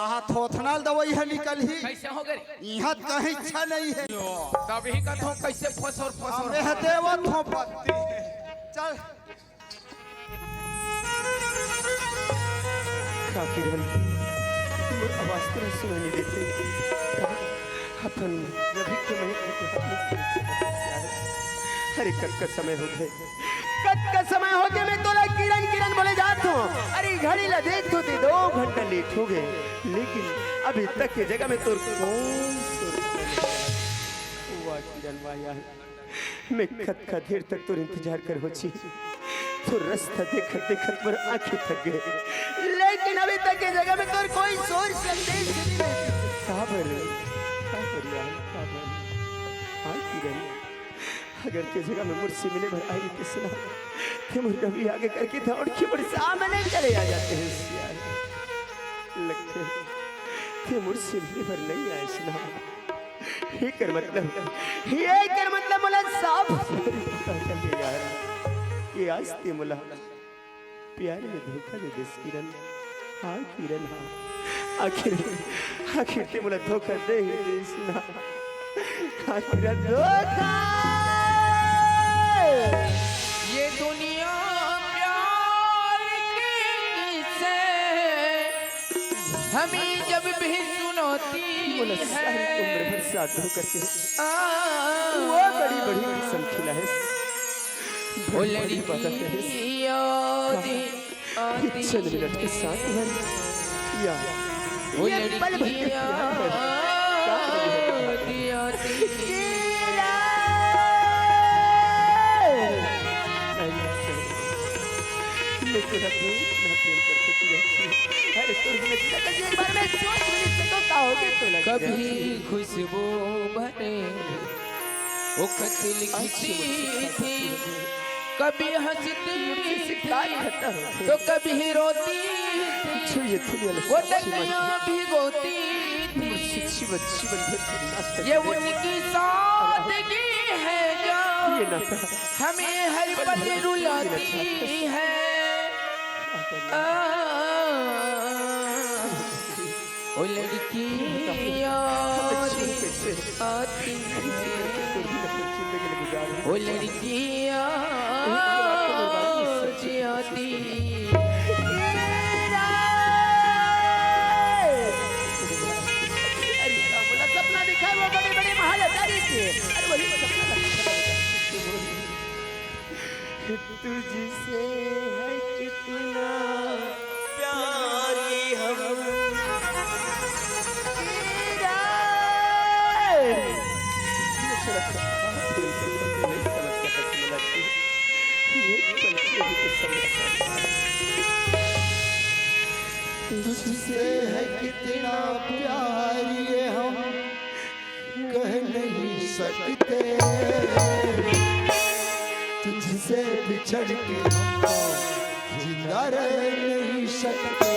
कहा थोथनाल दवाई है निकल ही कैसे हो गए यहाँ कहीं इच्छा नहीं है तभी का तो कैसे फसोर फसोर हमें देवा थोपती चल काफी रन आवाज तो सुनाई नहीं देती अपन रवि के महीने अरे कट का समय हो गए कट का समय हो गया मैं तोला किरण किरण बोले जाता हूँ अरे घड़ी ला देख तो 2 घंटा लेट हो गए लेकिन अभी तक की जगह में तो कौन वाह किरण वाह यार मैं कट का देर तक तो इंतजार कर होची तो रास्ता देखत देखत पर आंखें थक गए लेकिन अभी तक की जगह में तो कोई सोच संदेश नहीं काबर यार काबर हाँ किरण अगर के जगह में मुझसे मिले भर आई किसना कि मुझे कभी आगे करके दौड़ के मुझे सामने चले आ जाते हैं यार लगते कि मुझसे मिले भर नहीं आए सुना ये कर मतलब मुला साफ चलिए यार ये आज ते मुला प्यार में धोखा दे दे किरण हाँ किरण हाँ आखिर ते मुला धोखा दे सुना आखिर धोखा ये दुनिया प्यार की से हमें जब भी सुनती बोला सारी उम्र भर साथ हो करके वो बड़ी संखिला है वो लड़की आती चंद मिनट के साथ भर या वो लड़की आती मैं तेरा प्रेम करती थी अरे तोर बिना जिंदगी एक बार मैं सोच भी नहीं सकता होगे तो लग कभी खुशबू भरे वो खत लिखती थी कभी हंसती थी तो कभी रोती थी वो नदियाँ भिगोती थी ये उनकी सादगी है जो हमें हर पल रुलाती है ओ लड़की आती ओ लड़की आती सपना दिखा वो बड़े महल अटारी के अरे वही सपना तुझसे है कितना प्यारी हम तुझसे है कितना प्यार ये हम कह नहीं सकते तुझसे बिछड़ के हम जिंदा रह नहीं सकते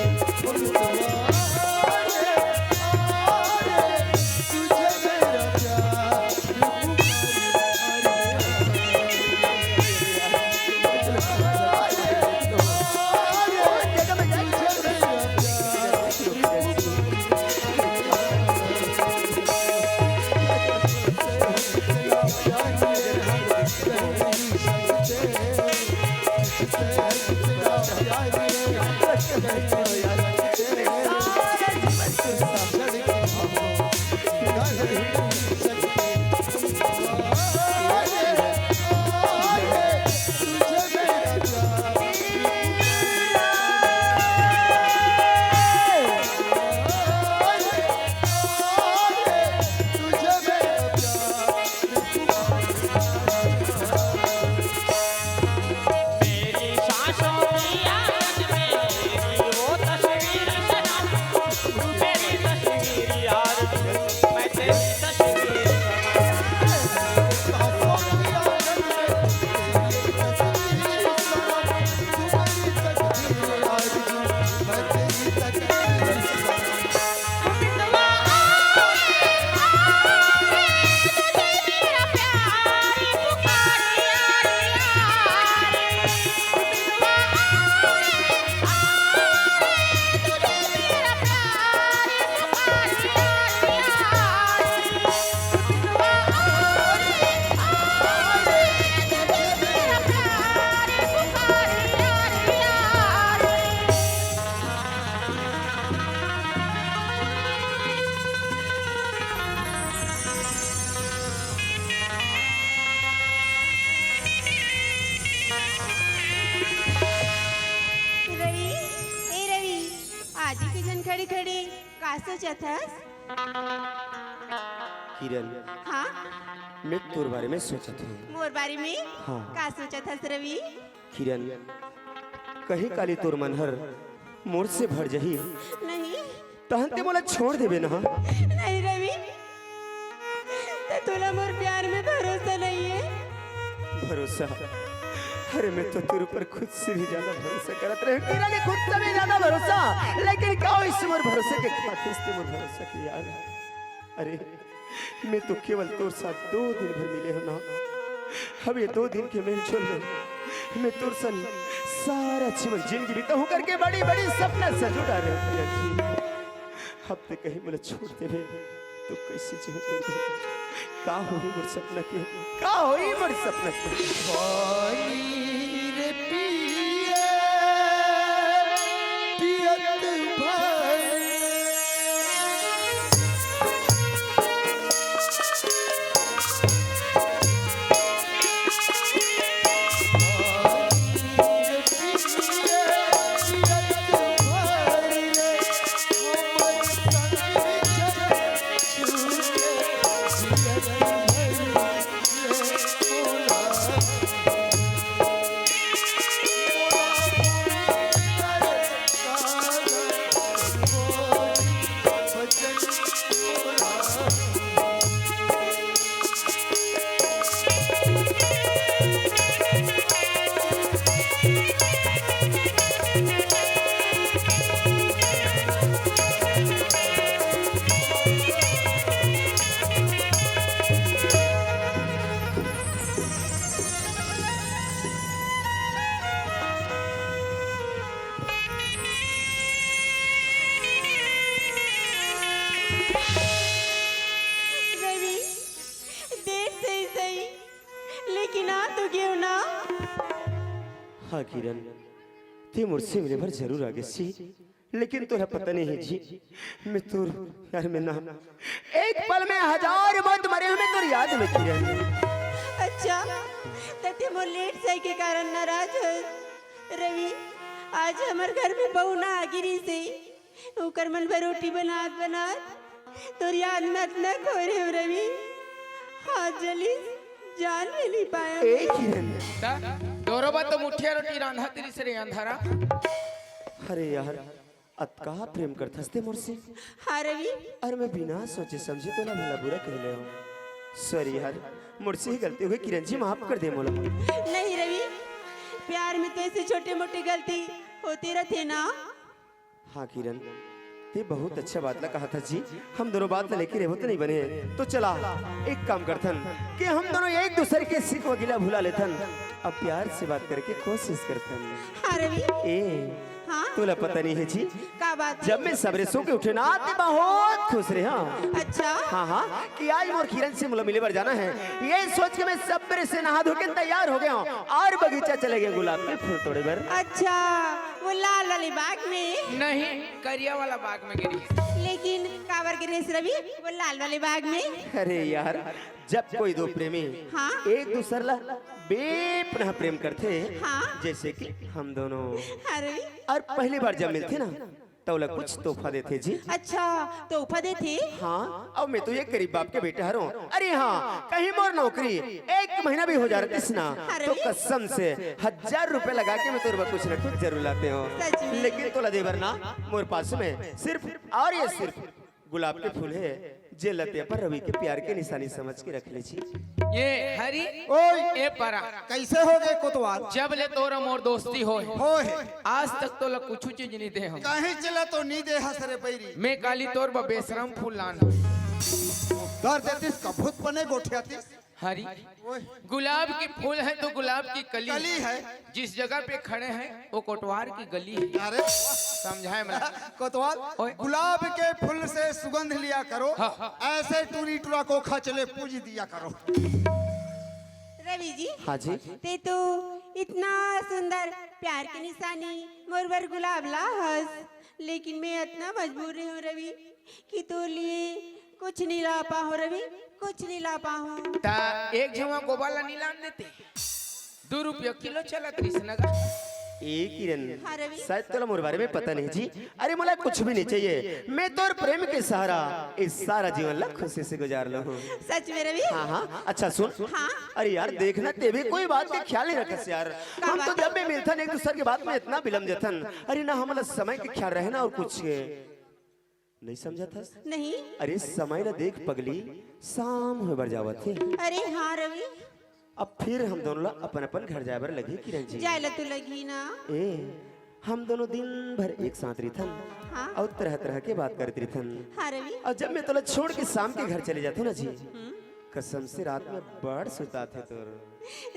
आजी के जन खड़ी खड़ी का सोचत हस? किरण हाँ मैं तोर बारे में सोचत हूँ। मोर बारे में हाँ। का सोचत हस रवि? किरण कहीं काली तोर मन हर मोर से भर जही नहीं तहन ते मोला छोड़ देबे ना। नहीं रवि, तो तुला मोर प्यार में भरोसा नहीं है। भरोसा? अरे मैं तो तेरे ऊपर खुद से भी ज्यादा भरोसा करत रहे किरण, ने खुद से भी ज्यादा भरोसा, लेकिन क्या इस मोर भरोसे के खातिर से मोर भरोसा की यार। अरे मैं तो केवल तोर साथ 2 दिन भर मिले हो ना। अब ये 2 दिन के मेल छोड़ मैं तोर संग सारा जीवन जिंदगी बीता हूँ करके बड़ी बड़ी सपना सजोड़ा रहे जी। अब ते कहीं मुझे छोड़ देवे तो कैसे जीवन कर का होई मोर सपना के, का होई मोर सपना के। पानी रे पिए पियत भर रवि देर से ही सही, लेकिन आ तो क्यों ना? हाँ किरण ते मुझसे मिले भर जरूर आगे सी, लेकिन तोरा पता नहीं है जी मैं तोर यार में ना एक पल में 1000 मौत मरे हमें तोर याद में किरण। अच्छा तते मोर लेट सही के कारण नाराज हो रवि। आज हमार घर में बहू ना गिरी से ओकर मन भर रोटी बनात बनात तोर याद में इतना खोए रहे हो रवि। हाथ जली जान भी नहीं पाया। ए किरण दोरोबा तो मुठिया रोटी रांधा तेरी से रे अंधारा। अरे यार अतका प्रेम करथस ते मोर से। हाँ रवि अरे मैं बिना सोचे समझे तो ना भला बुरा कहले हो। सॉरी यार मुझसे ही गलती हो गई किरण जी, माफ कर दे मोला। नहीं रवि, प्यार में तो ऐसे छोटे मोटे गलती होती रहती ना। हाँ किरण ये बहुत अच्छा बात ला कहा था जी, हम दोनों बात ला लेके रहते नहीं बने। तो चला एक काम करथन कि हम दोनों एक दूसरे के सिक वगीला भुला लेथन, अब प्यार से बात करके कोशिश करथन। हाँ रवि ए हाँ तोला पता नहीं है जी, का बात है? जब मैं सबरे सो के उठे ना ते बहुत खुश रहे। हाँ अच्छा हाँ हाँ कि आज मोर किरण से मुला मिले बर जाना है, ये सोच के मैं सबरे से नहा धो के तैयार हो गया हूँ और बगीचा चले गए गुलाब के फूल तोड़े बर। अच्छा वो लाल वाले बाग में? नहीं, करिया वाला बाग में गिरी। लेकिन काबर गिरे रवि वो लाल वाले बाग में? अरे यार जब कोई दो प्रेमी हाँ? एक दूसरे ला बेपनाह प्रेम करते हाँ? जैसे कि हम दोनों, हाँ रवि और पहली बार जब मिलते ना तो लग कुछ तोहफा देते जी। अच्छा तोहफा देते? हाँ अब मैं तो ये गरीब बाप के बेटे हूँ। अरे हाँ कहीं मोर नौकरी 1 महीना भी हो जा रहा ना अरे? तो कसम से 1000 रुपए लगा के मैं तोर कुछ न कुछ जरूर लाते हो। सच में? लेकिन तोला देवर ना मोर पास में सिर्फ और ये सिर्फ गुलाब के फूल है, जे लते पर रवि के प्यार के निशानी समझ के रख ले छी। ये हरी ओए ए परा कैसे हो गए कोतवाल? जब ले तोरा मोर दोस्ती हो है आज तक तो ला कुछ चीज नहीं दे हम। कहीं चला तो नी दे हसरे पैरी मैं काली तोर बा बेशरम फूल लान दर देतीस का भूत बने गोठियातीस। हरी ओए गुलाब की फूल है तो गुलाब की कली है। जिस जगह पे खड़े हैं वो कोटवार की गली है। अरे समझाए मला कोतवाल ओए। गुलाब के फूल से सुगंध लिया करो, हाँ। ऐसे टूरी टूरा को खचले पूज दिया करो। रवि जी हाँ जी ते तो इतना सुंदर प्यार की निशानी मोरबर गुलाब ला हस, लेकिन मैं इतना मजबूर हूँ रवि कि तो लिए कुछ नहीं ला पाऊँ रवि, कुछ नहीं ला पाऊँ। ता एक जमा गोबाला नीलाम देते 2 रुपया किलो चला कृष्ण का। ए किरण हाँ रवि। शायद तोला मोर बारे में पता नहीं जी। अरे मोला कुछ भी नहीं चाहिए, मैं तोर प्रेम के सहारा इस सारा जीवन ला खुशी से गुजार लो हूँ। सच में रवि। हाँ हाँ अच्छा सुन। हाँ। अरे यार देखना ते भी कोई बात के ख्याल नहीं रखस यार। का हम तो बात? जब भी मिलथन एक दूसरे की बात में इतना विलम्ब जथन। अरे ना हमारा समय के ख्याल रहे ना और कुछ नहीं समझा था। नहीं। अरे समय ना देख पगली शाम हो बर जावत थे। अरे हाँ रवि। अब फिर हम दोनों ला अपन अपन घर जाए बर लगे किरण जी। जाए ला तू लगी ना। ए हम दोनों दिन भर एक साथ रिथन हाँ। और तरह तरह के बात करते रिथन। हाँ रवि। और जब मैं तोला छोड़ के शाम के घर चले जाते ना जी, कसम से रात में बड़ सुता थे तोर।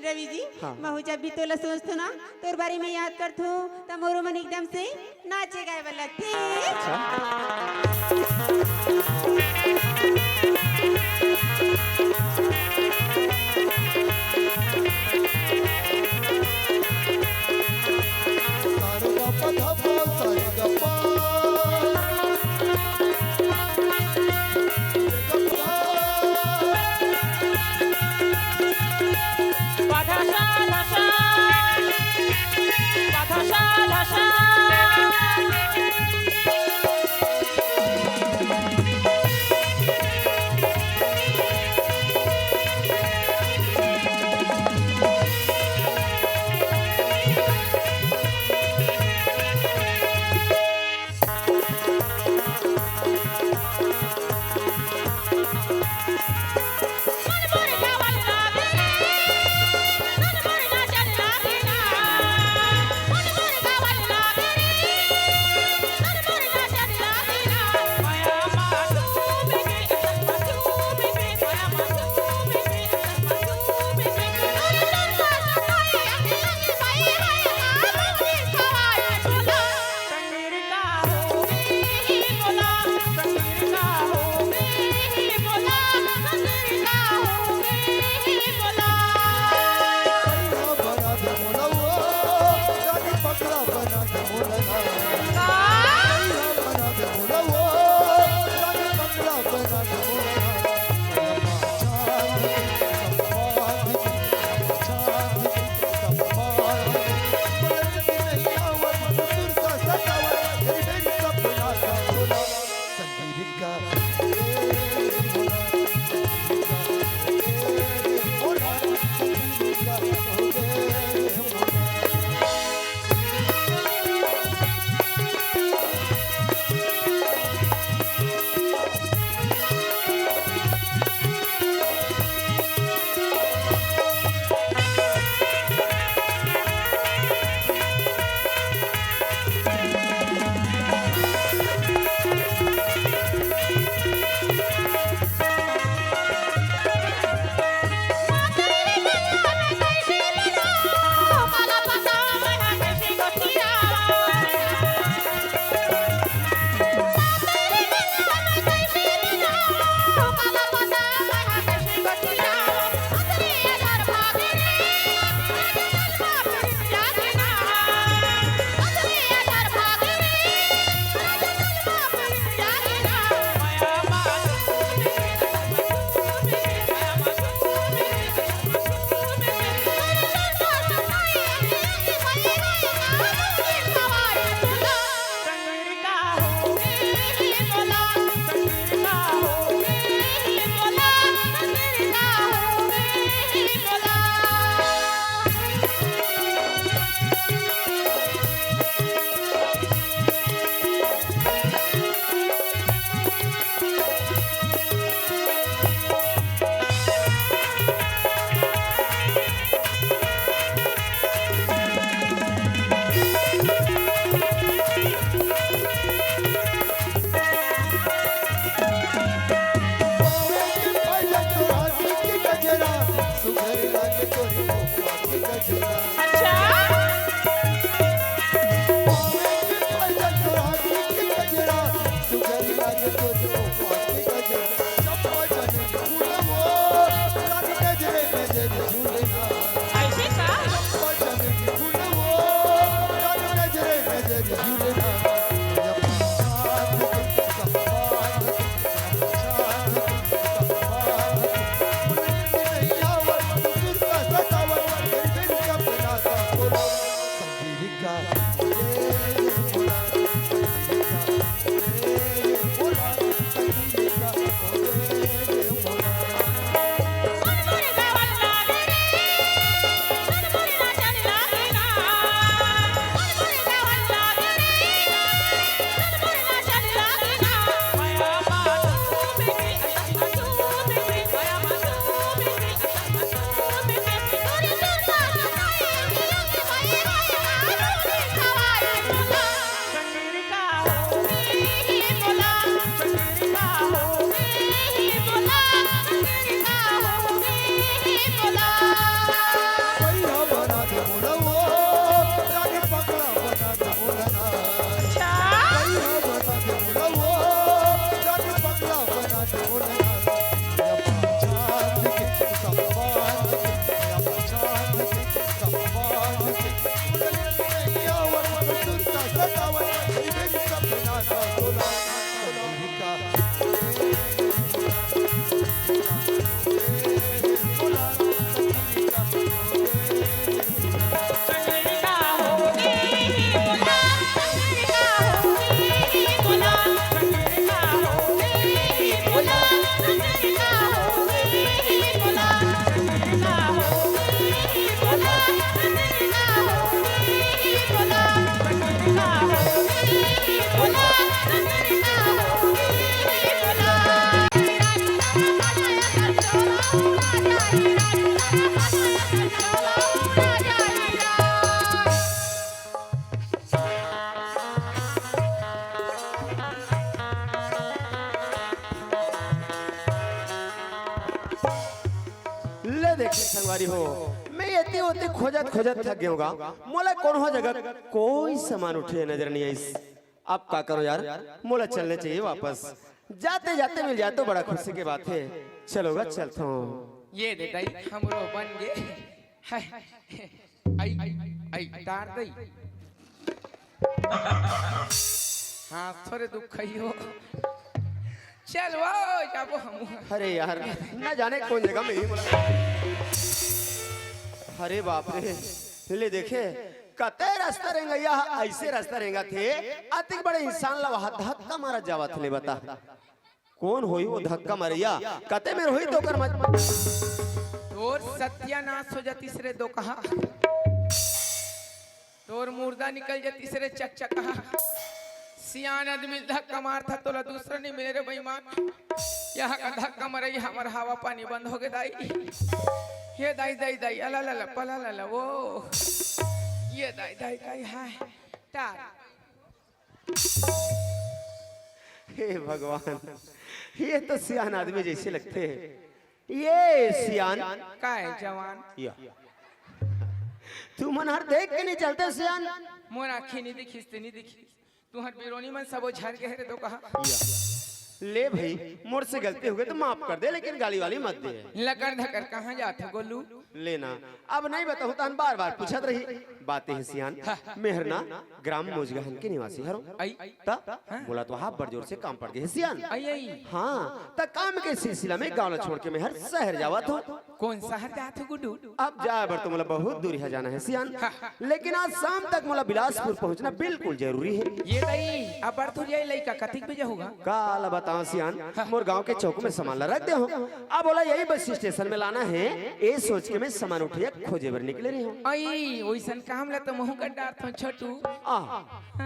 रवि जी हाँ। महू जब भी तोला सोचतो ना तोर बारे में याद करतो त मोरो मन एकदम से नाचे गाए वाला लगते। राजकुमारी हो। मैं येते होते खोजत खोजत थक गया होगा। मोला कौन हो जगह कोई सामान उठे नजर नहीं आई। अब का करो यार, मोला चलने चाहिए वापस। जाते जाते मिल जाए तो बड़ा खुशी की बात है। चलोगा चलता हूँ। ये दे दई हमरो बन गे हाय आई आई तार दई हाँ थोड़े दुख हो चलो जाबो हम। अरे यार न जाने कौन जगह में अरे बाप रे ले देखे कते रास्ता रहेगा या ऐसे रास्ता रहेगा थे अति बड़े इंसान ला वहां धक्का मारा जावा थे। बता कौन होई वो धक्का मारिया कते में होई तो कर मत तोर सत्यानाश हो जाती सरे दो कहा तोर मुर्दा निकल जाती सरे चक कहा सियान आदमी धक्का मारता तो दूसरा नहीं मिले रे बेईमान। यहाँ का धक्का मारे हमारा हवा पानी बंद हो गए दाई। ये दाई दाई दाई अला ला ला पला ला ला वो ये दाई दाई दाई हाय तार। हे भगवान ये तो सियान आदमी जैसे लगते हैं। ये सियान का है जवान या तू मन हर देख के नहीं चलते सियान। मोर आँखें नहीं दिखीस नहीं दिखीस तू हर बिरोनी मन सबो झर के है तो कहा ले भाई मोर से गलती हो गई तो माफ कर दे लेकिन गाली वाली मत दे। लकड़ धकर कहाँ जाते गोलू लेना अब नहीं बताऊं तो बार बार पूछत रही बातें है सियान। मेहरना ग्राम मोजगहन के निवासी हरो आई ता बोला तो हाँ बड़ जोर से काम पड़ गए है सियान। आई आई हाँ ता काम के सिलसिला में गाँव छोड़ के मैं हर शहर जावा तो कौन शहर जाते गुड्डू अब जाए बर तो मतलब बहुत दूरी है जाना है सियान। लेकिन आज शाम तक मतलब बिलासपुर पहुंचना बिल्कुल जरूरी है। ये नहीं अब बढ़ तो जाए लड़का कथिक बजे होगा काला बताओ सियान मोर गांव के चौक में सामान ला रख दे हो। अब बोला यही बस स्टेशन में लाना है ये सोच के मैं सामान उठिया खोजे बर निकले रही हूँ। आई वैसन काम ला तो महू का डार था छोटू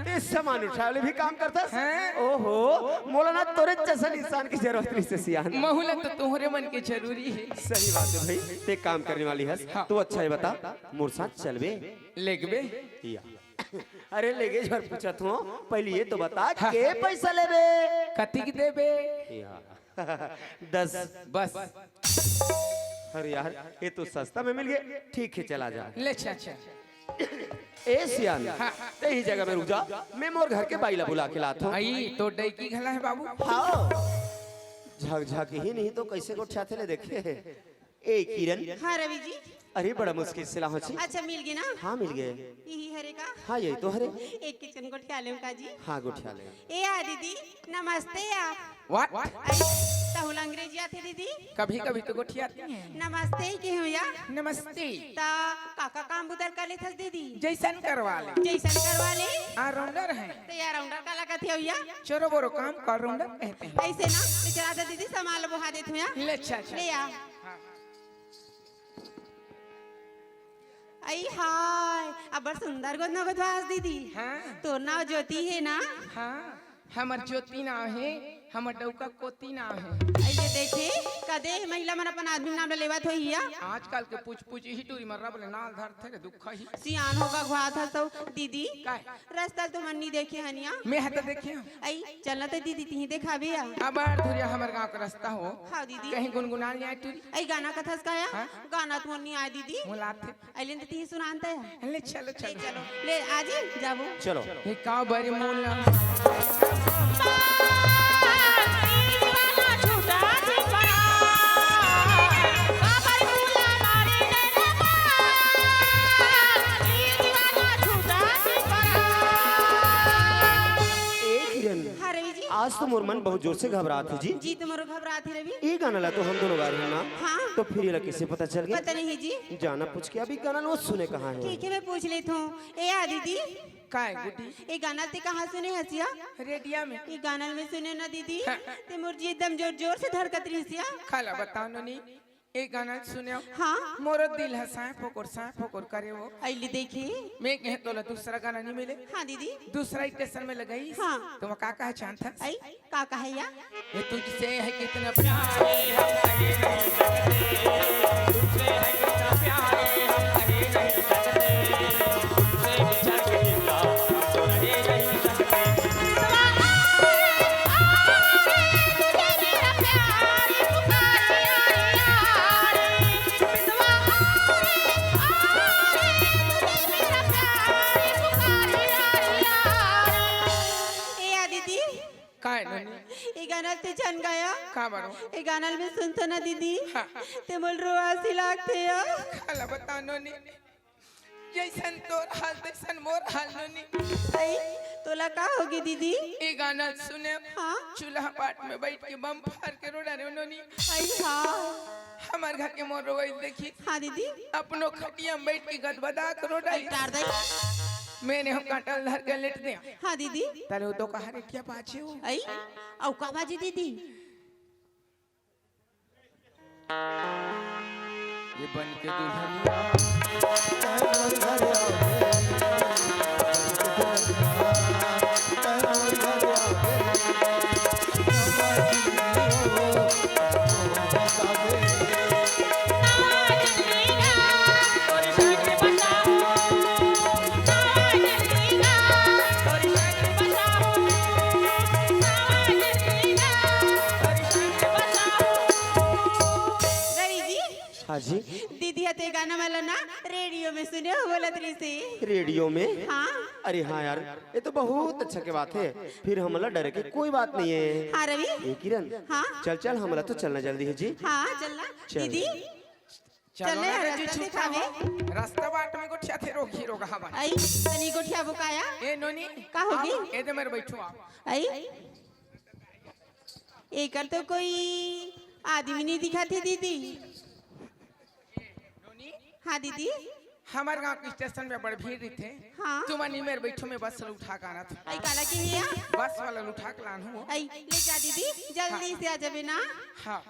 ते सामान उठाने भी काम करता हैं? ओहो मोला ना तोरे जैसा इंसान की जरूरत नहीं से सियान। महू ला तो तुम्हारे मन के जरूरी है। सही बात है भाई ते काम करने वाली है तो अच्छा है बता मोर साथ चलबे लेगबे या अरे लेगे झर पूछत हूँ पहले ये तो बता के पैसा लेबे कथिक देबे 10 बस अरे यार ये तो सस्ता में मिल गया ठीक है चला जा। ले अच्छा ए सियान यही जगह में रुक जा मैं मोर घर के बाइला बुला के लाता हूँ। आई तो डई की घला है बाबू हाँ झक झक ही नहीं तो कैसे को छाते ले देखे ए किरण। हाँ रवि जी अरे बड़ा मुश्किल से लाहो छी। अच्छा मिल गई ना हाँ मिल गए यही हरे का हाँ यही तो हरे एक किचन को क्या ले का जी। हाँ गुठिया ले ए आ दीदी नमस्ते आप व्हाट तहुल अंग्रेजी आते दीदी कभी कभी तो गोठियाती हैं। नमस्ते ही के हो या नमस्ते ता काका काम बुदर कर ले थस दीदी जैसन करवा ले जैसन करवा ले आ राउंडर है तो यार राउंडर काला कथे हो या चोरो बोरो काम कर राउंडर कहते हैं। ऐसे ना तो चला दे दीदी सामान बुहा देत हूं या ले अच्छा ले आ आई हाय अब बड़ सुंदर गोद ना गोदवास दीदी हाँ तो नाव ज्योति है ना। हाँ हमर ज्योति नाम है हमर डौका कोती नाम है। ऐसे देखे कदे महिला मन अपन आदमी नाम लेवत हो हिया आजकल के पूछ पूछ ही टूरी मर्रा बोले नाल धर थे दुख ही सियान होगा घुआ था तो दीदी काय रास्ता तो मन नहीं देखे हनिया मैं हत देखे आई चलना तो दीदी ती देखा भी आ अब धुरिया हमर गांव का रास्ता हो हाँ दीदी कहीं गुनगुना जाए टूरी आई गाना कथस का हाँ? गाना तो नहीं आया दीदी मुलात थे आइले तो ती सुनानता है ले चलो ले चलो चलो ले आज जाबो चलो ये का बड़ी मूल हाँ रवि जी आज तो मोर मन बहुत जोर से घबरा थी जी। जी तुम्हारो घबरा थी रवि ये गाना ला तो हम दोनों गा रहे हैं ना हाँ तो फिर ये कैसे पता चल गया पता नहीं जी जाना पूछ के अभी गाना वो सुने कहाँ है। ठीक है मैं पूछ लेती हूँ ए आ दीदी काय गुडी ये गाना ते कहाँ सुने हसिया रेडिया में ये गाना में सुने ना दीदी ते मुर्जी एकदम जोर जोर से धड़कत रही हसिया खाला बताओ ननी एक गाना सुने हाँ मोरो दिल है साए फोकोर करे वो आइले देखी मैं कहे तो दूसरा गाना नहीं मिले हाँ दीदी दूसरा स्टेशन में लगाई हाँ तो का है चांद था आई काका है या ये तुझसे है कितना प्यार तुझसे है कितना प्यार काय नोनी ये गाना ते छान गाया का बरो ये गाना में सुनतो ना दीदी हाँ। ते बोल रो आसी लागते या खाला बता नोनी जैसन तोर हाल तैसन मोर हाल नोनी आई तोला का होगी दीदी ये गाना सुने हाँ चूल्हा पाट में बैठ के बम फाड़ के रोड़ा रे नोनी आई हाँ हमार घर के मोर रोई देखी हाँ दीदी अपनो खटिया में बैठ के गदबदा के रोड़ा टार दे मैंने हम काटल धर के लेट दे हाँ दीदी ताले वो तो कहा रे क्या पाछे हो आई औ का बाजी दीदी ये बन के दुल्हनिया रवि जी हाँ जी दीदी हते गाना वाला ना रेडियो में सुने हो बोलत रही से रेडियो में हाँ अरे हाँ यार ये तो बहुत अच्छा के बात है फिर हमला डर के कोई बात नहीं है हाँ रवि ए किरण हाँ चल चल हमला तो चलना जल्दी है जी हाँ चलना चल। दीदी चलो चले ना रे रास्ता जी छूटा दिखावे। हो रास्ता बाट में गोठिया थे रोगी रोगा हवा आई तनी गोठिया बुकाया ए नोनी का होगी? आओ, ए दे मेरे बैठो आप आई एकर तो कोई आदमी नहीं दिखाते दीदी नोनी हाँ दीदी हमारे गांव के स्टेशन में बड़ भीड़ रही थे हाँ। तुम नहीं मेरे बैठो में बस उठा के आना था आई काला की है बस वाला उठा के लान हूँ आई ले जा दीदी जल्दी से आ जाबे ना हाँ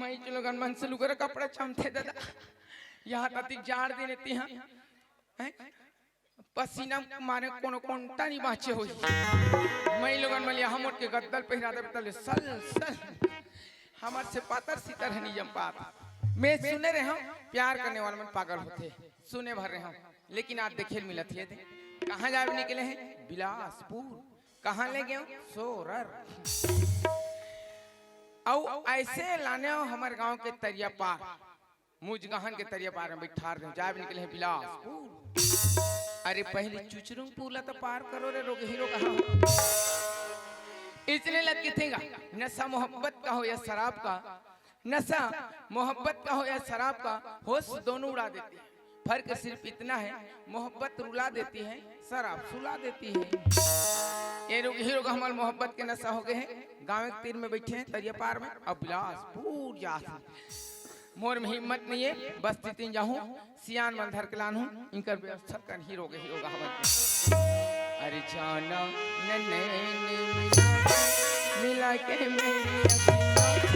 मैं चलो गन मन से लुकर कपड़ा चमथे दादा यहाँ तक जाड़ देने ती हैं पसीना मारे कोनो कोंटा नहीं बाचे हुई मैं लोगन मलिया हम उठ के गद्दल पहिरा दे तले सल सल हमार से पातर सितर है नियम पात मैं सुने रहे हूँ प्यार करने वाले मन पागल होते सुने भर रहे हूँ लेकिन आज देखे मिलत है कहाँ जावे निकले हैं बिलासपुर कहाँ ले गए सोरर औ ऐसे लाने हो हमारे गांव के तरिया पार मुजगहन के तरिया पार में बैठा रहे जाब निकले हैं बिलासपुर अरे पहले चुचरुंग पूला तो पार करो रे रोग हीरो कहाँ इसलिए लग के थेगा नशा मोहब्बत का हो या शराब का नशा मोहब्बत का हो या शराब का होश दोनों उड़ा देती है फर्क सिर्फ इतना है मोहब्बत रुला देती है शराब सुला देती है ये लोग हीरो का हमारे मोहब्बत के नशा हो गए हैं गाँव के तीर में बैठे हैं तरिया पार में अब बिलासपुर जा मोर में हिम्मत नहीं है बस तीन जाऊं सियान मंधर के लान हूं इनकर व्यवस्था कर हीरो का हमारे अरे जाना नैन मिला के मेरी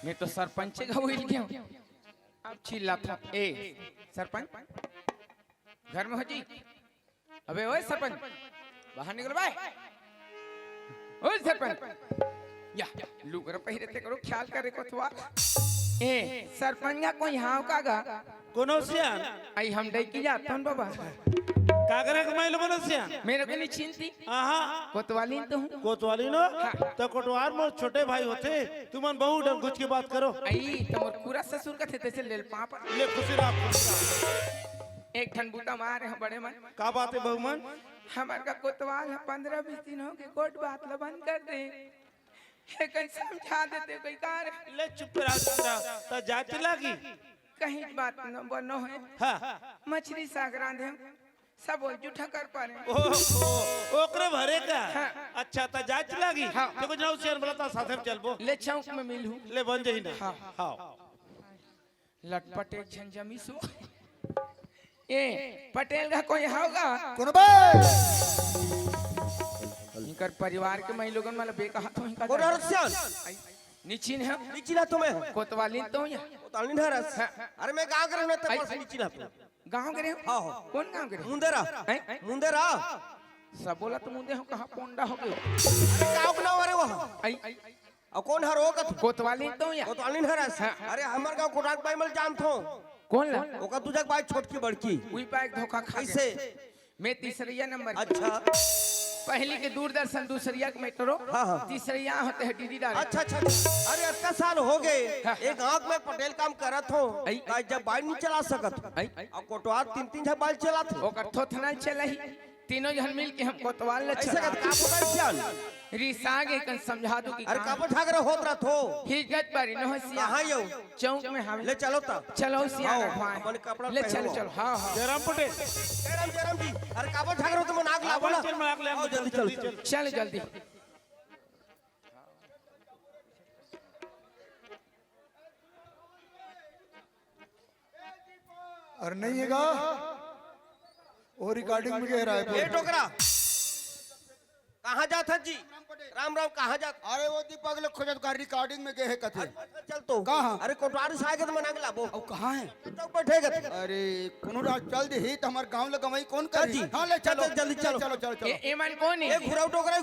मैं तो सरपंच का हुई गया अब चिल्ला था ए सरपंच घर में हो जी अबे ओए सरपंच बाहर निकल भाई ओए सरपंच या लुगर पहिरे ते करो ख्याल करे को तो ए सरपंच का कोई हाव कागा कोनो सियान आई हम डई की जात हूं बाबा कागरे कमाई लो कोनो सियान मेरे को नहीं चिंती आहा कोतवाली तो हूं कोतवाली नो तो कोटवार मोर छोटे भाई होते तुमन बहु डर घुच के बात करो आई तमोर पूरा ससुर का थे तैसे लेल पापा ले खुशी राख एक ठन बूटा मारे हैं बड़े मन का बात है बहुमन हमार का कोतवाल 15-20 दिन हो गए कोट बात ला बंद कर दे हे कहीं समझा देते कोई कार ले चुप रहा त जात लागी कहीं बात न बनो है हां मछली साग रांधे सब जूठा कर पारे ओ ओकरे भरे का हाँ। अच्छा त जात लागी हाँ। देखो जाओ सियान बोलता साथे में चलबो ले चौक में मिलूं ले बन जही ना हाँ। हां लटपट एक झंझमी सो ए पटेल का कोई होगा कौन बे इनकर परिवार के मई लोगन वाला बेका हाथ में कौन हरसियान नीचिन है नीचिला तुम्हें कोतवाली तो या तालनी ढरस अरे मैं गांव करे ना आई- तब नीचिला गांव के रहे हाँ। कौन गांव के रहे मुंदेरा हैं? मुंदेरा सब बोला तो मुंदे हो कहाँ पोंडा हो गए गांव के नाम अरे वहां आई और कौन हर होगा तू कोतवाली तो या कोतवाली हरस अरे हमर गांव कोटाक बाई मल जान थो कौन ला ओका तुझे बाई छोटकी बड़की उई पाए धोखा खा कैसे मैं तीसरिया नंबर अच्छा पहली के दूरदर्शन दूसरिया के मेट्रो हाँ। तीसरिया होते है डीडी डाल अच्छा अच्छा अरे 80 साल हो गए एक आंख में पटेल काम करत हो आई। जब बाइक नहीं चला सकत आई। और कोटवार 3-3 झ बाइक चलात हो ओकर थोथना चलही तीनों जन मिल के हम कोतवाल ले ऐसे चला का पता चल रिसागे कन समझा दू की अरे कापो ठाकरे होत रह थो हिजत बारी न हसिया कहां यो चौक में हम ले चलो ता चलो सिया आओ, रखवाए अपन कपड़ा ले पहनो। चलो चलो हां हां जयराम पटेल जयराम जी अरे कापो ठाकरे तुम नाक लागो ना चल मैं आग ले आओ, जल्दी चलो चल जल्दी अरे नहीं हैगा वो रिकॉर्डिंग में कह रहा ए है टोकरा कहां जात है जी राम राम कहां जात अरे वो दीपक लोग खोजत का रिकॉर्डिंग में गए कथे चल तो कहाँ? अरे कोटवार से आगे तो मना के लाबो अब कहाँ है चौक बैठेगा अरे कोनो रात चल दे ही तो हमार गांव लगा वही कौन कर जी। हाँ ले चलो जल्दी चलो। चलो चलो चलो ए मन कौन ए है घुराऊ टोकरा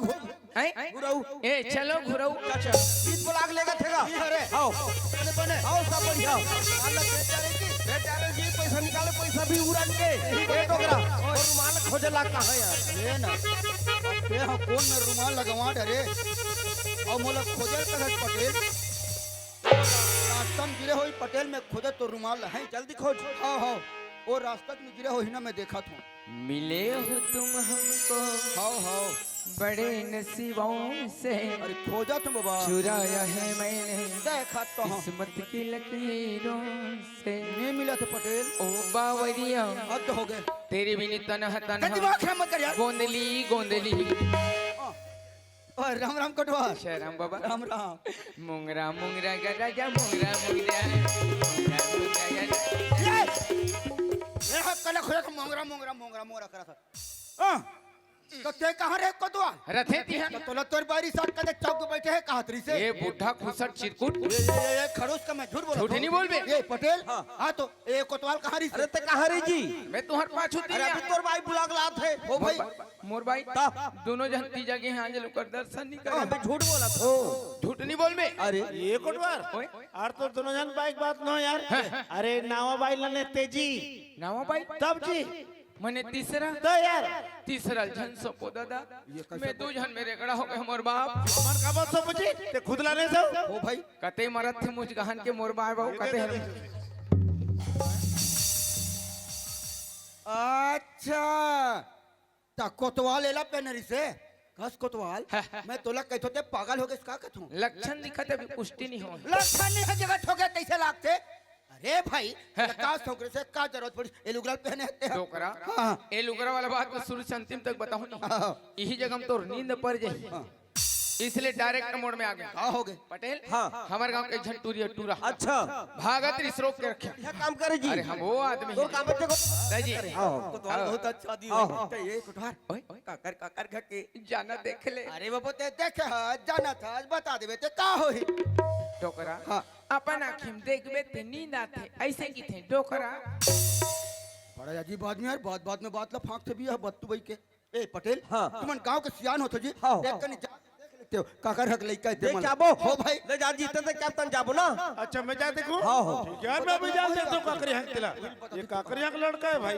हैं घुराऊ ए चलो घुराऊ ईद बुलाग लेगा थेगा अरे आओ बने बने आओ सब बढ़िया अल्लाह बेचारे जी पैसा निकाले पैसा भी उड़ान के ए टोकरा और रुमाल खोजे ला कहां यार ये ना ये हाँ कौन न रुमाल लगवा डरे और मोला खोजल कहे पटेल रास्ता में गिरे हुई पटेल में खोजे तो रुमाल है जल्दी खोज हाँ हाँ वो रास्ता में गिरे हुई ना मैं देखा था मिले हो तुम हमको हाँ हाँ बड़े नसीबों से अरे खोजा तुम बाबा चुराया है मैंने देखा तो हाँ किस्मत की लकीरों से नहीं मिला था पटेल ओ बावरिया अब तो हो गए तेरे बिन तनहा तनहा दिमाग खराब मत कर यार गोंदली गोंदली और राम राम कटवा शराम बाबा राम राम मुंगरा मुंगरा गराजा मुंगरा मुंगरा मुंगरा मुंगरा गराजा ये हाथ कल खोजा था मोंगरा मोंगरा मोंगरा मोंगरा करा था हाँ तो ते कहाँ रहे कटवा रथे तिहा तो तोला तोर बारी साथ कदे चौक पे बैठे है कहाँ तरी से ये बुढ़ा खुसट चिरकुट ये खड़ूस का मैं झूठ बोला झूठ नहीं बोल बे ये पटेल हाँ तो ये कोतवाल कहाँ रही अरे ते कहां रे जी मैं तुम्हार पाछू अरे तिया अभी तोर भाई बुलाग लात है ओ भाई मोर भाई दोनों जन ती जगह हां जल कर दर्शन नहीं अबे करे झूठ बोला तो झूठ नहीं बोल बे अरे ये कोटवार ओए आर तो दोनों जन बाइक बात न यार अरे नावा बाई लने तेजी नावा भाई तब जी मने तीसरा तो यार तीसरा जन सो पो दादा मैं दो जन मेरे गड़ा हो गए मोर बाप मन का बात सब बुझी ते खुद लाने से ओ भाई कते मरत थे मुझ गहन के मोर बाप बाबू कते हर अच्छा ता कोतवाल एला पेनरी से कस कोतवाल मैं तोला कहतो ते पागल हो गए इसका कथूं लक्षण दिखत अभी पुष्टि नहीं हो लक्षण नहीं है जगह ठोके कैसे लागते अरे भाई का ठोकरे से का जरूरत पड़ी ए लुगड़ा पहने हैं टोकरा हाँ। ए लुगरा वाला बात को शुरू से अंतिम तक बताऊं ना हाँ। यही जगह हम तो नींद पड़ जाई इसलिए डायरेक्ट मोड में आ गया का हो गए पटेल हाँ। हमारे गांव के झंटूरी टूरा अच्छा भागत रिस रोक के रखे क्या काम करे जी अरे हम वो आदमी तोर हैं। काम बच्चे को नहीं जी कोतवाल बहुत अच्छा दी हाँ। तो ये कोतवाल ओए ओए काकर घर के जाना देख ले अरे बाबू ते देखे हाँ जाना था आज बता देवे ते का होई टोकरा हाँ। अपन आँखिम देखबे ते नींद आते ऐसे की थे टोकरा बड़ा अजीब आदमी यार बात में बात ला फांक से भी है बत्तू भाई के ए पटेल हाँ। तुमन गांव के सियान होतो जी हाँ। देख कनी देख लेते हो काकर हक लइका दे देख जाबो हो भाई ले जा जीते ते कैप्टन जाबो ना अच्छा मैं जा देखूं हाँ, हाँ। ठीक है यार मैं भी जान देता हूं काकरी हक तिला ये काकरी हक लड़का है भाई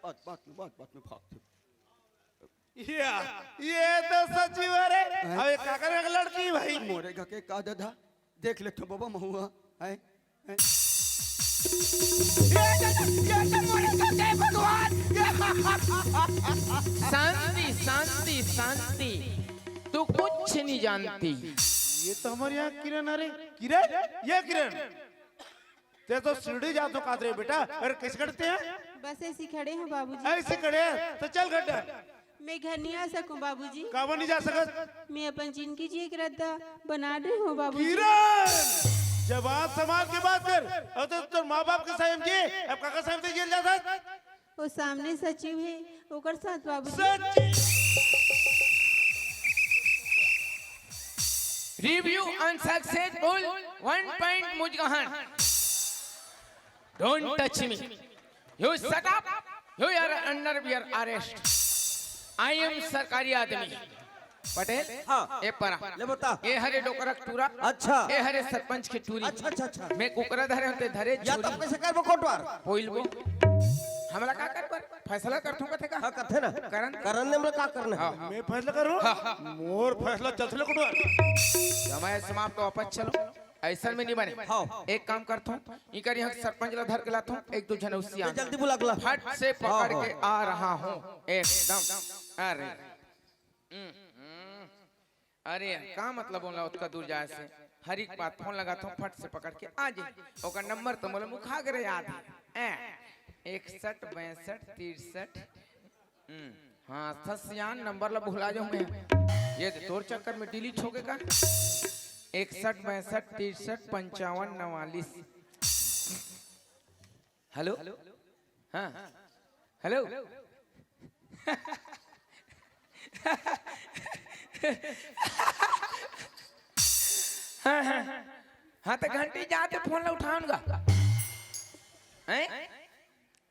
बात में फांक ये तो सचिव है रे अबे काकरी हक लड़की भाई मोरेगा के का दादा देख ले तो बाबा महुआ है शांति शांति शांति तू कुछ नहीं जानती ये तो हमारे यहाँ किरण अरे किरण ये किरण ते तो सीढ़ी जातो कादरे बेटा अरे कैसे करते हैं बस ऐसे खड़े हैं बाबूजी ऐसे खड़े हैं तो चल गड्ढा मैं घर नहीं आ सकूं बाबूजी काबा नहीं जा सकत मैं अपन जिंदगी जी एक रद्दा बना रही हूँ बाबूजी किरण जब आप समाज की बात कर अब तो माँ बाप के साथ जी अब काका साहब से जेल जा सकत वो सामने सचिव है ओकर साथ बाबूजी सच review unsuccessful 1 point Mujgahan don't touch me you shut up you are under your arrest I am सरकारी आदमी पटेल हाँ। ए परा ले बता। ए हरे डोकरक टूरा अच्छा। ए हरे सरपंच की टूरी अच्छा अच्छा अच्छा मैं कुकरा धरे होते धरे या तब कैसे करबो कोटवार पोइलबो हमरा का कर पर फैसला करथू कथे का हाँ करथे ना करन ने हमरा का करना है मैं फैसला करूं मोर फैसला चलथले कुटवार समय समाप्त तो वापस चलो ऐसा में नहीं बने हाँ। एक काम करता हूँ इकर यहाँ सरपंच ला धर के लाता हूँ एक दो जन उससे तो जल्दी बुला के ला फट से पकड़ के आ रहा हूँ एकदम अरे अरे का मतलब बोला उसका दूर जाए से हर एक बात फोन लगाता हूँ फट से पकड़ के आ जाए ओकर नंबर तो बोले मुखा करे याद है 61 62 63 हाँ ससियान नंबर ला भुला जाऊँ मैं ये तोर चक्कर में डिलीट हो गए का 61 62 63 55 44 हेलो हाँ हेलो हाँ तो घंटी जाते फोन उठाऊंगा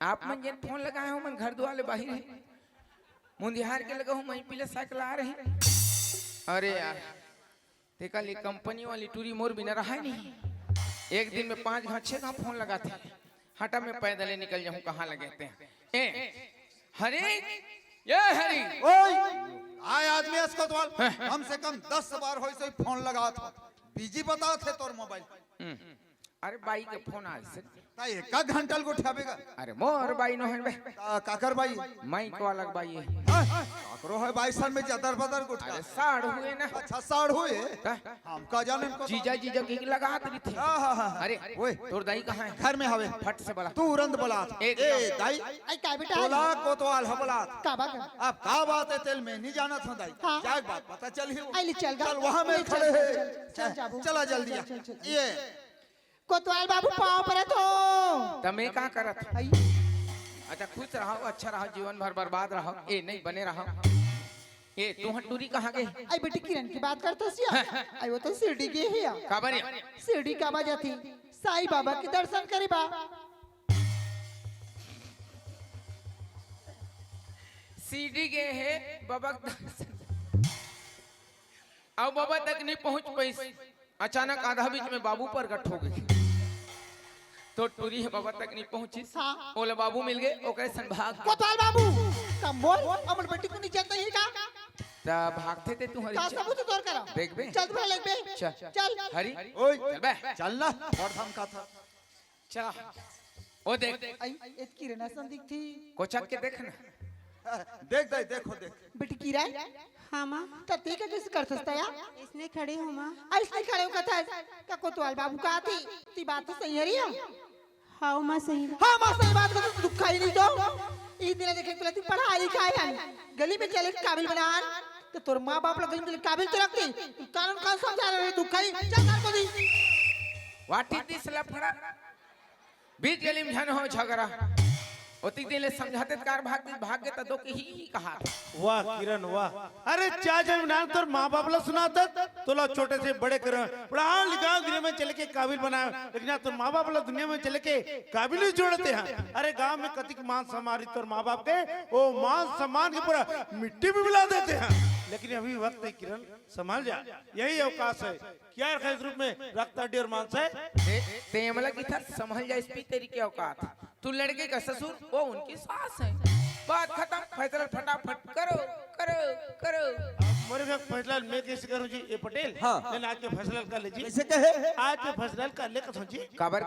आप मन जिन फोन लगाए हो मन घर द्वार बाहर है मुंदिहार के लगा हूँ मैं पीले साइकिल आ रही अरे यार देखा ये कंपनी वाली टूरी मोर भी न रहा है नहीं एक दिन में 5 घंटे 6 घंटे फोन लगाते हैं हटा में पैदल निकल जाऊं कहाँ लगाते हैं हरी ये हरी ओए आय आदमी अस्पताल कम से कम 10 बार होई से फोन लगा था बिजी बताओ थे तोर मोबाइल अरे बाई के फोन आए से ता एक घंटा को उठावेगा अरे मोर बाई नो है बे काकर भाई माई को अलग बाई है काकरो है 22 साल में जदर बदर को उठा अरे साढ़ हुए ना अच्छा साढ़ हुए का? हम का जाने को जीजा जीजा की लगा रही थी हाँ। अरे ओए तोर दाई कहाँ है घर में हवे फट से बोला तुरंत बोला एक ए दाई आई का बेटा तोला कोतवाल हो बोला का बात अब का बात है तेल में नहीं जाना था दाई हाँ। क्या बात पता चल ही आई ले चल गा चल वहां में चल, खड़े चल, हैं चल, जाबू। चला जल्दी चल, चल, चल। ये कोतवाल बाबू पाँव पर तो तमे का करत आई अच्छा खुश रहो अच्छा रहो जीवन भर बर्बाद रहो ए नहीं बने रहो ए तू हटूरी कहाँ गए आई बेटी किरण की बात करतो सिया आई वो तो शिरडी गई है या का बने शिरडी का बाजा थी साईं बाबा के दर्शन करे बा सीडी गए है बाबा के दर्शन अब बाबा तक नहीं पहुंच पाई अचानक आधा बीच में बाबू प्रकट हो गए तो टूरी है बाबा तक नहीं पहुंची हाँ। ओले बाबू मिल गए ओकरे संग भाग गए। कोतवाल बाबू कम बोल अमर बेटी को नहीं जानता ही का ता भागते थे तू हरी का सबूत तोड़ करा देख बे चल बे लग बे चल चल हरी ओए चल बे चलना और हम का था चला ओ देख आई एक किरण संदिक थी कोचक के देख ना देख दे देखो देख बेटी किरण हाँ माँ तते का कैसे कर सकता या इसने खड़े हो माँ ऐसे खड़े हो कथा का कोतवाल बाबू का थी ती बात तो सही है रिया हाँ माँ सही हाँ माँ सही बात कर तू दुख ही नहीं दो ई दिन देखे तो तू पढ़ा लिखा है गली में चले के काबिल बना तो तोर माँ बाप लोग गली में काबिल तो रखती कानून कौन समझा रहे दुख ही चल कर को दी व्हाट इज दिस लफड़ा बीच गली में झन हो झगड़ा ओती दिले समझाते कार भाग गए तो दो की ही कहा वाह किरण वाह अरे चा जब नाम तोर माँ बाप ला सुनाता तोला छोटे से बड़े कर पढ़ा लिखा दुनिया में चले के काबिल बनाया लेकिन तोर माँ बाप ला दुनिया में चले के काबिल ही जोड़ते हैं अरे गांव में कतिक मान सम्मान तोर माँ बाप के वो मान सम्मान के पूरा मिट्टी में मिला देते हैं लेकिन अभी वक्त है किरण संभाल जा यही अवकाश है क्या रखा इस रूप में रखता डेर मांस है ते हमला की था संभल जा इस तरीके की औकात तू लड़के का ससुर वो उनकी सास है बात खत्म फैसला फटाफट करो करो करो मेरे का फैसला मैं कैसे करूं जी ये पटेल हाँ। लेकिन आज के फैसला कर लीजिए कैसे कहे आज के फैसला कर ले कसम जी खबर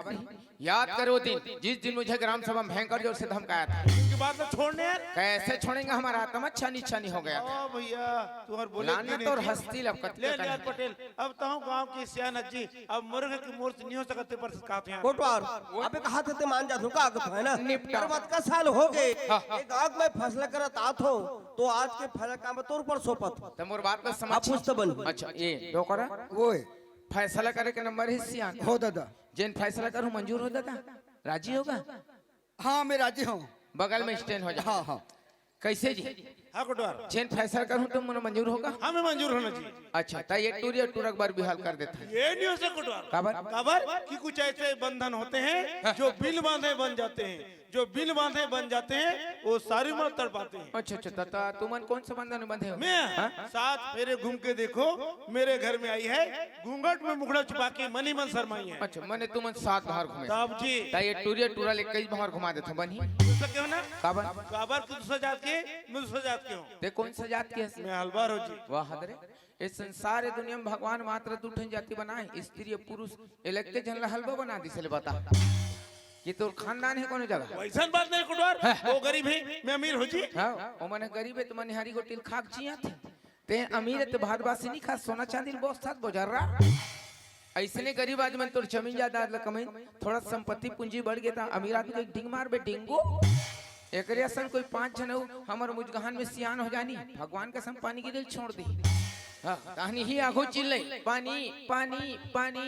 याद करो दिन जिस दिन मुझे ग्राम सभा में भयंकर जोर से धमकाया था इनकी बात में छोड़ने यार कैसे छोड़ेंगे हमारा आत्मा छानी छानी हो गया था ओ भैया तुम्हारे बोले लानत और हस्ती लपकत ले ले यार पटेल अब तो हूं गांव की सियानत जी अब मुर्गे की मूर्ति नहीं हो सकते पर कहते हैं कोटवार अबे कहा थे मान जा का आगत है ना निपटा। बात का साल हो गए हाँ, हाँ। एक आग में फैसला करत आत हो तो आज के फैसला काम तोर पर सोपत तो मोर बात को आप समझ पूछ तो बन अच्छा ये डोकरा ओए फैसला करे के नंबर है सियान हो दादा जिन फैसला करूं मंजूर हो दादा राजी होगा हाँ मैं राजी हूँ बगल में स्टैंड हो जा हाँ हाँ कैसे जी हां कोटवार जिन फैसला करूं तो मन मंजूर होगा हमें मंजूर होना चाहिए अच्छा तो ये टूरी टूरक बार बिहाल कर देता है ये नहीं हो सकता कोटवार खबर खबर कि कुछ ऐसे बंधन होते हैं जो बिल बांधे बन जाते हैं जो बिन बांधे बन जाते हैं वो सारी उम्र तड़पाते हैं। अच्छा अच्छा तता तुमन कौन सा बंधन में बंधे हो? मैं 7 फेरे घूम के देखो, मेरे घर में आई है घूंघट में मुखड़ा छुपा के मनी मन शर्माई है। अच्छा मैंने तुमन 7 बाहर घूमे तब जी ता ये टूरिया टूरा ले कई बाहर घुमा देता बनी दूसरा क्यों ना काबर काबर कुछ सजात के मुझ सजात के हूँ। ते कौन सा जात के हंस? मैं हलवार हो जी। वाह हदरे इस संसार दुनिया में भगवान मात्र दू ठन जाति बनाए, स्त्री और पुरुष इलेक्टे जन हलवा बना दी से बता ये तो खानदान है कोनो जगह? वैसा बात नहीं कुटवार, वो गरीब है मैं अमीर हो जी। हां ओ माने गरीब है तो माने हरी गोटिल खाक जिया थे ते अमीर है तो भात बासी नहीं खा सोना चांदी बोस साथ गुजर रहा। ऐसने गरीब आदमी मन तो जमीन जायदाद कमाई थोड़ा संपत्ति पूंजी बढ़ गया था, अमीर आदमी को डिंग मार बे डिंगो एकरे असन कोई 5 जन हमर मुजगहान में सियान हो जानी भगवान का सम पानी की दिल छोड़ दी। हां कहानी ही आगो चिल्ले पानी पानी पानी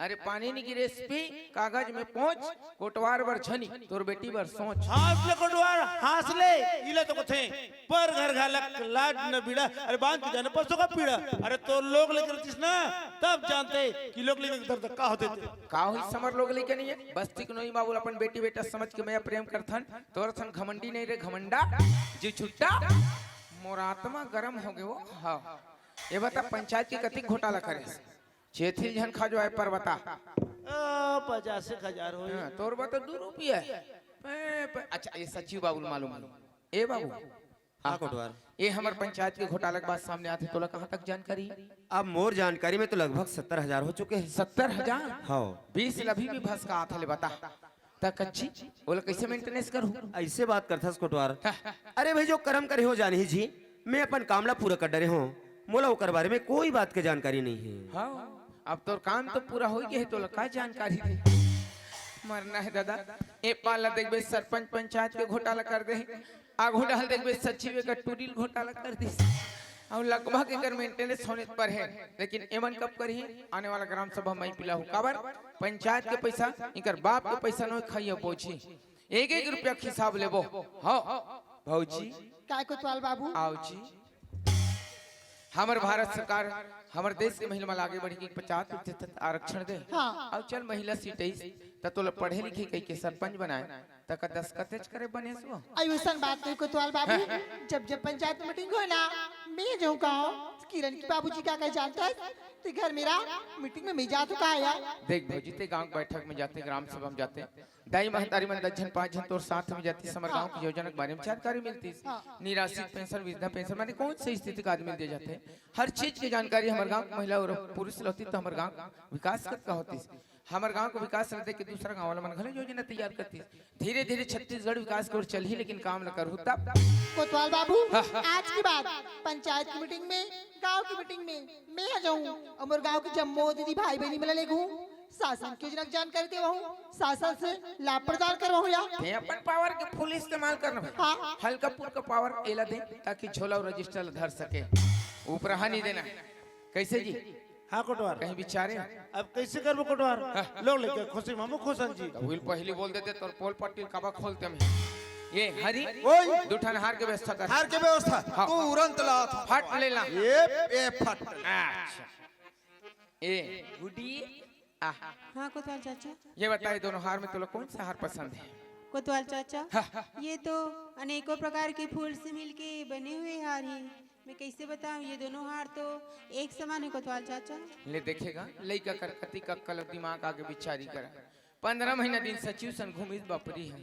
अरे पानी नहीं गिरे पे कागज में पहुंच कोटवार बर छनी तोर बेटी बर सोच हाथ ले कोटवार हाथ ले इले तो कथे पर घर घालक लाज न बीड़ा अरे बांध के जाने परसों का पीड़ा अरे तो लोग लेकर तिस ना तब जानते कि लोग लेकर दर्द का होते थे का हुई समर लोग लेके नहीं है बस्ती को नहीं बाबूल अपन बेटी बेटा समझ के मैं प्रेम करथन तोर सन घमंडी नहीं रे घमंडा जी छुट्टा मोर आत्मा गरम हो गयो। हां ये बता पंचायत की कति घोटाला करे चेथिल जन खा जो है पर बता 50,000 हो तोर बता 2 रुपया अच्छा ये सचिव बाबू मालूम ए बाबू हाँ कोटवार ये हमार पंचायत के घोटाला के बात सामने आते तोला कहाँ तक जानकारी? अब मोर जानकारी में तो लगभग 70,000 हो चुके हैं। 70,000 हाँ 20 लभी भी भस का आथे ले बता तक अच्छी बोला कैसे मेंटेनेंस करूं? ऐसे बात करता कोटवार अरे भाई जो कर्म करे हो जानी जी मैं अपन कामला पूरा कर डरे हूँ मोला ओकर बारे में कोई बात की जानकारी नहीं है। हाँ अब तो काम तो पूरा हो गया है तो का जानकारी थी मरना है दादा ए पाला देखबे सरपंच पंचायत के घोटाला कर दे आगो डाल देखबे सचिव का टूरिल घोटाला कर दी और लगभग एकर मेंटेनेंस होने पर है लेकिन एमन कब करी आने वाला ग्राम सभा में पिला हूं काबर पंचायत के पैसा इकर बाप के पैसा न खाइए पहुंची 1-1 रुपया के हिसाब लेबो। हां भौजी काय कोतवाल बाबू आओ जी हमार भारत सरकार हमारे देश के महिला आगे बढ़ी 50% आरक्षण दे हाँ। अब चल महिला सीट तो पढ़े लिखे कई के सरपंच बनाए तक 10 कतेज करे बने सो ऐसा बात नहीं कोतवाल बाबू जब जब पंचायत मीटिंग हो ना मैं जो कहो किरण की बाबूजी क्या कह जानता है तो घर मेरा मीटिंग में मैं जा चुका है यार। देख भौजी ते गांव बैठक में जाते ग्राम सभा में जाते दाई महतारी मन 10 जन 5 जन तोर साथ में जाती समर गांव की योजना के बारे में जानकारी मिलती निराश्रित पेंशन वृद्धा पेंशन माने कौन सी स्थिति का आदमी दे जाते हर चीज की जानकारी हमारे गांव महिला और पुरुष होती तो हमारे गांव विकास का होती हमारे गांव को विकास रहते कि दूसरा गांव वाला मन घरे योजना तैयार करती धीरे धीरे छत्तीसगढ़ विकास की ओर चल ही लेकिन काम न करूँ तब कोतवाल बाबू आज की बात पंचायत की मीटिंग में गांव की मीटिंग में मैं आ जाऊं और मोर गांव के जम्मो दीदी भाई बहनी मिला ले शासन की योजना की जानकारी दे शासन से लाभ प्रदान करवाऊं या ये अपन पावर के फुल इस्तेमाल करना भाई हाँ। हल्का फुल्का पावर एला दे ताकि झोला और रजिस्टर धर सके ऊपर हानि देना कैसे जी? हाँ कोटवार कहीं बिचारे अब कैसे करबो कोटवार लोग लेके खुशी मामू खुशन जी विल पहले बोल देते तो पोल पट्टी काबा खोलते हम ये हरी ओए दुठन हार के व्यवस्था कर हार के व्यवस्था हाँ। तुरंत ला फट ले ला ये फट अच्छा ए गुडी आहा हाँ कोतवाल चाचा ये बताइए दोनों हार में तो कौन सा हार पसंद है? कोतवाल चाचा ये तो अनेकों प्रकार के फूल से मिलके बने हुए हार हैं मैं कैसे बताऊं ये दोनों हार तो एक समान है कोतवाल चाचा। ले देखेगा लइका करकती का कल दिमाग आगे बिचारी करा 15 महीना दिन सचिव सन घूमिस बापरी है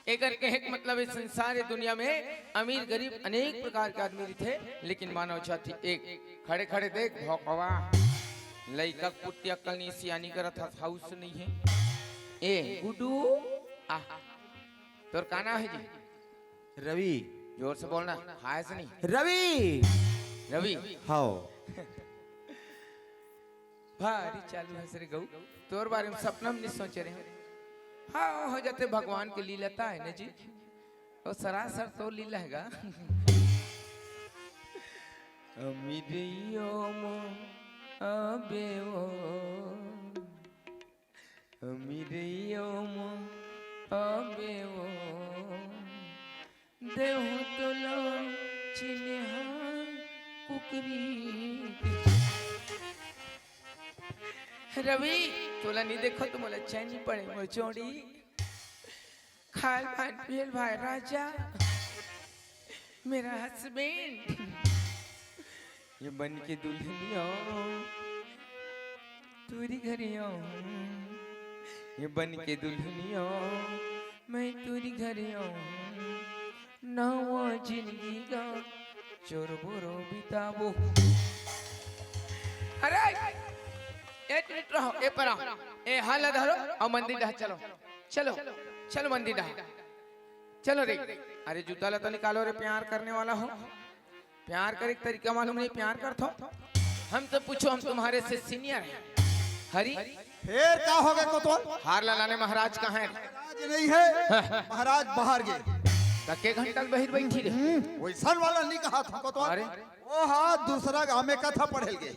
एकर एक मतलब इस संसार दुनिया में अमीर गरीब अनेक प्रकार के आदमी थे लेकिन मानव जाति एक खड़े खड़े देख भौकवा लइका कुटिया कलनी सियानी करत हाउस नहीं है ए गुडू आ तोर काना है जी? रवि जोर से बोलना हाय से नहीं रवि रवि हाँ भारी चालू है सरे गऊ तोर बारे में सपना में नहीं सोचे रहे हाँ हो जाते भगवान की लीलता है ना जी वो सरासर तो लीला हैगा अमीरियो मो अबेओ अमीरियो मो अबेओ देहु तो लो चिन्हा कुकरी रवि तोला नहीं देखो तो मोला चैन नहीं पड़े मोर चोड़ी खाल पान पियल भाई राजा मेरा हस्बैंड ये बन के दुल्हनिया तुरी घरिया ये बन के दुल्हनिया मैं तुरी घरिया नवा जिंदगी का चोर बोरो बिताबो। अरे एक मिनट रहो ए पर आओ ए हाल धरो और मंदिर डा चलो चलो चलो मंदिर डा चलो रे। अरे जूता लता निकालो रे प्यार करने वाला हो प्यार करे तरीका मालूम नहीं प्यार कर थो हम तो पूछो हम तुम्हारे से सीनियर हैं हरी फिर क्या हो गया कोतवाल? हार लाने महाराज कहाँ है? महाराज नहीं है, महाराज बाहर गए। के घंटा बहिर बैठी रे वैसन वाला नहीं कहा था कोतवाल। अरे ओ हाँ दूसरा गाँव में कथा पढ़ेल गए।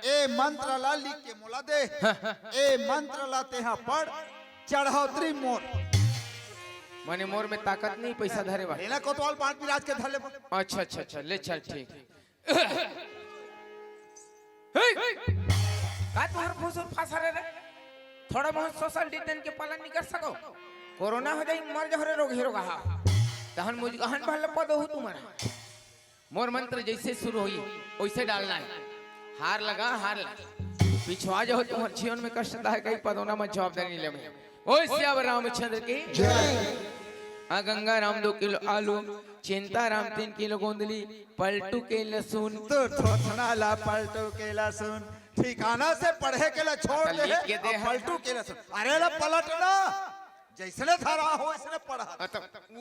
ए मंत्र ला लिख के मोला दे, ए मंत्र ला तेहा पढ़ चढ़ौतरी मोर। माने मोर में ताकत नहीं पैसा धरे वाला। लेना कोतवाल 5 मिराज के धर ले। अच्छा अच्छा अच्छा ले चल ठीक का तुम्हारा फुसुर फांसा रे थोड़ा बहुत सोशल डिस्टेंस के पालन नहीं कर सको कोरोना हो जाई मर जा रे रोग हेरो कहा तहन मुझ गहन भल पद हो तुम्हारा मोर मंत्र जैसे शुरू हुई वैसे डालना है हार लगा पिछवा जाओ तुम्हारे जीवन में कष्ट है कई पदों में जवाबदारी ले में ओए श्याम रामचंद्र की आ गंगा राम 2 किलो आलू चिंता राम 3 किलो गोंदली पलटू के लहसुन तो थोथना ला पलटू के लहसुन ठिकाना से पढ़े के ला छोड़ दे और पलटू के लहसुन। अरे ला पलटना जैसने धरा हो वैसने पढ़ा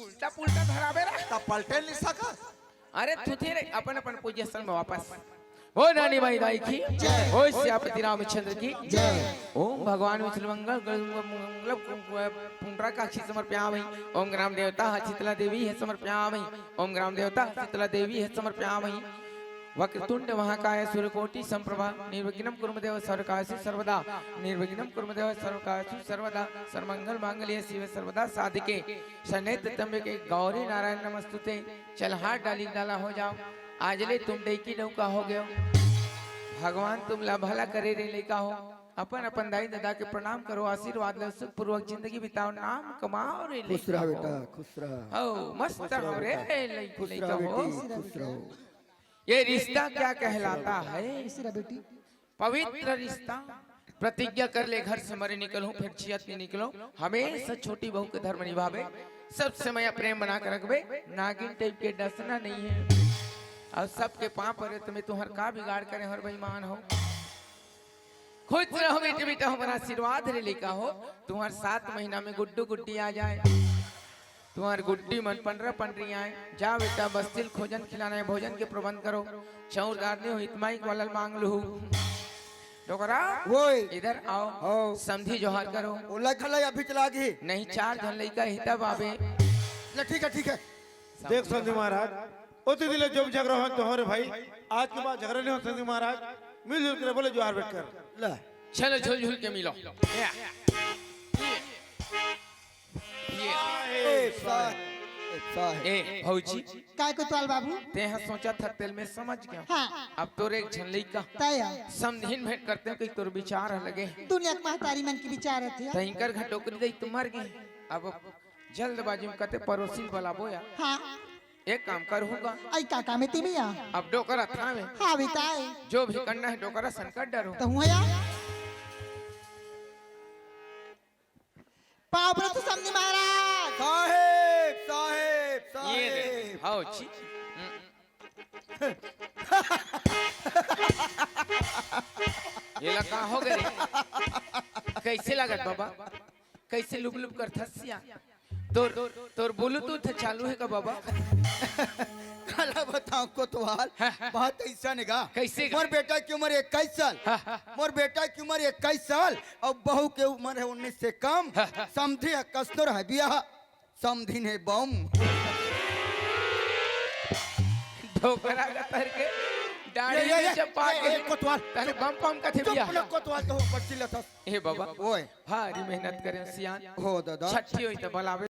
उल्टा पुल्टा धराबे रे तब पलटे नहीं सका। अरे तुझे रे अपन अपन पोजीशन में वापस ओ नानी भाई दाई की ओ श्यापति रामचंद्र की ओम भगवान विष्णु मंगल पुंडरा काक्षी समर्पयामि ओम ग्राम देवता शीतला देवी है समर्पयामि ओम ग्राम देवता शीतला देवी है समर्पयामि वक्रतुंड महाकाय सूर्यकोटि संप्रभा निर्विघ्नं कुरुमदेव सर्वकार्येषु सर्वदा निर्विघ्नं कुरुमदेव सर्वकार्येषु सर्वदा सर्वमंगल मांगल्ये शिवे सर्वदा साधिके शरण्ये त्र्यंबके गौरी नारायण नमस्तुते। चल हाथ डाली डाला हो जाओ आज ले तुम डेकी नौका हो गयो भगवान तुम ला भला करे रे लेका हो अपन अपन दाई दादा के प्रणाम करो आशीर्वाद लो सुख पूर्वक जिंदगी बिताओ नाम कमाओ रे खुश रह बेटा खुश रह। ओ मस्त रहो रे लेका हो खुश रहो। ये रिश्ता क्या कहलाता है? बेटी पवित्र रिश्ता। प्रतिज्ञा कर ले घर से मरे निकलो फिर छियत में निकलो हमेशा छोटी बहू के धर्म निभावे सब समय प्रेम बना कर रखबे नागिन टाइप के डसना नहीं है और सबके पाँव पर तुम्हें तुहर का बिगाड़ करे हर बेईमान हो। खुश रहो बेटे बेटा हमारा आशीर्वाद रे लेका हो तुम्हार 7 महीना में गुड्डू गुड्डी आ जाए तुम्हार गुड्डी मन 15 पंडरी आए जा बेटा बस्तिल खोजन खिलाना है भोजन के प्रबंध करो चौरदार ने हो इतमाई वाला मांग लू डोकरा ओए इधर आओ समझी जोहार करो ओला खला अभी चला गई नहीं 4 जन लइका हिता बाबे ठीक है। देख संधि महाराज ओते दिले जब झगड़ा हो तो हरे भाई आज के बाद झगड़ा नहीं हो संधि महाराज मिलजुल कर बोले जोहार बैठ कर ले चलो झुल झुल के मिलो ए भौजी काय कोतवाल बाबू ते यहाँ सोचा था तेल में समझ गया हाँ अब तोरे एक झन लइका तय समझिन भेंट करते हो कि तोर विचार लगे दुनिया के महतारी मन की विचार है तहिंकर घटोकरी दई तुम मर गए अब जल्दबाजी में कहते पड़ोसी वाला बोया हाँ एक काम कर होगा आई काका में तिमिया अब डोकरा था में हाँ बिताए जो भी करना है डोकरा संकट डरो तो हुआ या पाव पर तो समझी महाराज साहेब ये दे आओ छी ये लगा हो गए कैसे लागत बाबा कैसे लुक लुक कर थसिया तोर ब्लूटूथ चालू है का बाबा काला बताओ कोतवाल बात ऐसा निगा कैसे मोर बेटा की उम्र 21 साल मोर बेटा की उम्र 21 साल और बहू के उम्र है 19 से कम समझी है कस्तूर है बिया समझी है बम ठोकरा का तर के दाढ़ी में चपा के कोतवाल तने बम बम का थे बिया कोतवाल तो पड़ती लता ए बाबा ओए भारी मेहनत करे सियान हो दादा छठी होई त बलावे